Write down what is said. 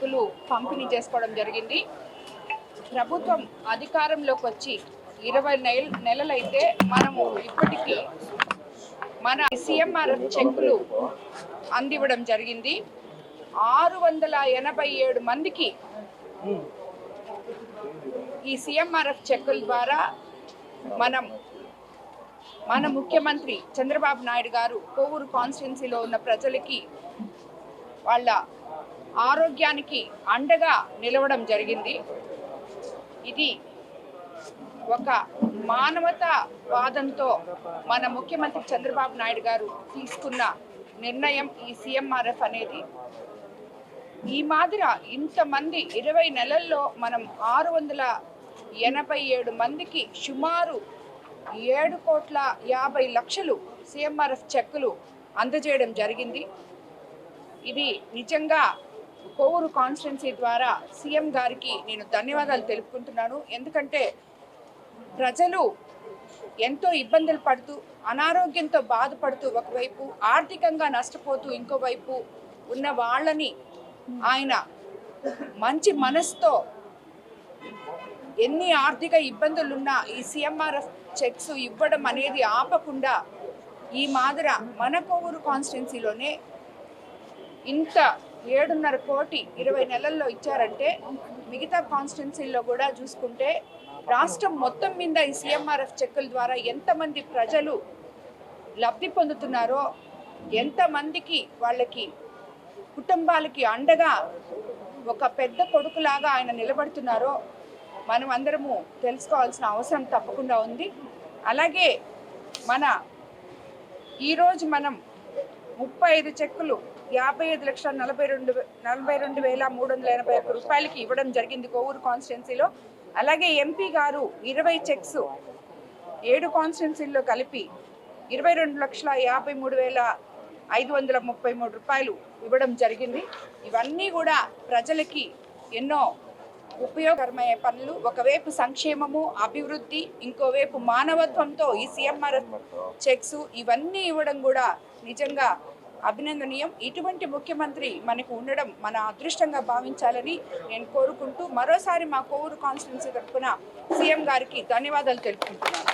చెక్కులు పంపిణీ చేసుకోవడం జరిగింది. ప్రభుత్వం అధికారంలోకి వచ్చి 20 నెలలైతే మనము ఇప్పటికీ మన సీఎంఆర్ఎఫ్ చెక్కులు అందివ్వడం జరిగింది. 687 మందికి ఈ సీఎంఆర్ఎఫ్ చెక్కుల ద్వారా మన ముఖ్యమంత్రి చంద్రబాబు నాయుడు గారు కోవూరు కాన్స్టిట్యున్సీలో ఉన్న ప్రజలకి వాళ్ళ ఆరోగ్యానికి అండగా నిలవడం జరిగింది. ఇది ఒక మానవతావాదంతో మన ముఖ్యమంత్రి చంద్రబాబు నాయుడు గారు తీసుకున్న నిర్ణయం ఈ సీఎంఆర్ఎఫ్ అనేది. ఈ మాదిర ఇంతమంది 20 నెలల్లో మనం 687 మందికి సుమారు 7,50,00,000 సీఎంఆర్ఎఫ్ చెక్కులు అందజేయడం జరిగింది. ఇది నిజంగా కోవూరు కాన్స్టిట్యున్సీ ద్వారా సీఎం గారికి నేను ధన్యవాదాలు తెలుపుకుంటున్నాను. ఎందుకంటే ప్రజలు ఎంతో ఇబ్బందులు పడుతూ అనారోగ్యంతో బాధపడుతూ ఒకవైపు ఆర్థికంగా నష్టపోతూ ఇంకోవైపు ఉన్న వాళ్ళని ఆయన మంచి మనసుతో ఎన్ని ఆర్థిక ఇబ్బందులున్నా ఈ సీఎంఆర్ఎఫ్ చెక్స్ ఇవ్వడం అనేది ఆపకుండా ఈ మాదిర మన కోవూరు కాన్స్టిట్యున్సీలోనే ఇంత 7.5 కోటి 20 నెలల్లో ఇచ్చారంటే మిగతా కాన్స్టిట్యున్సీల్లో కూడా చూసుకుంటే రాష్ట్రం మొత్తం మీద ఈ సీఎంఆర్ఎఫ్ చెక్కుల ద్వారా ఎంతమంది ప్రజలు లబ్ధి పొందుతున్నారో, ఎంతమందికి వాళ్ళకి కుటుంబాలకి అండగా ఒక పెద్ద కొడుకులాగా ఆయన నిలబడుతున్నారో మనం అందరము తెలుసుకోవాల్సిన అవసరం తప్పకుండా ఉంది. అలాగే ఈరోజు మనం 35 చెక్కులు 55,42,381 రూపాయలకి ఇవ్వడం జరిగింది కోవూరు కాన్స్టిట్యున్సీలో. అలాగే ఎంపీ గారు 20 చెక్స్ 7 కాన్స్టిట్యున్సీల్లో కలిపి 22,53,533 రూపాయలు ఇవ్వడం జరిగింది. ఇవన్నీ కూడా ప్రజలకి ఎన్నో ఉపయోగకరమైన పనులు. ఒకవైపు సంక్షేమము, అభివృద్ధి, ఇంకోవైపు మానవత్వంతో ఈ సీఎంఆర్ఎఫ్ చెక్స్ ఇవన్నీ ఇవ్వడం కూడా నిజంగా అభినందనీయం. ఇటువంటి ముఖ్యమంత్రి మనకు ఉండడం మన అదృష్టంగా భావించాలని నేను కోరుకుంటూ మరోసారి మా కోవూరు కాన్స్టిట్యున్సీ తరఫున సీఎం గారికి ధన్యవాదాలు తెలుపుకుంటున్నాను.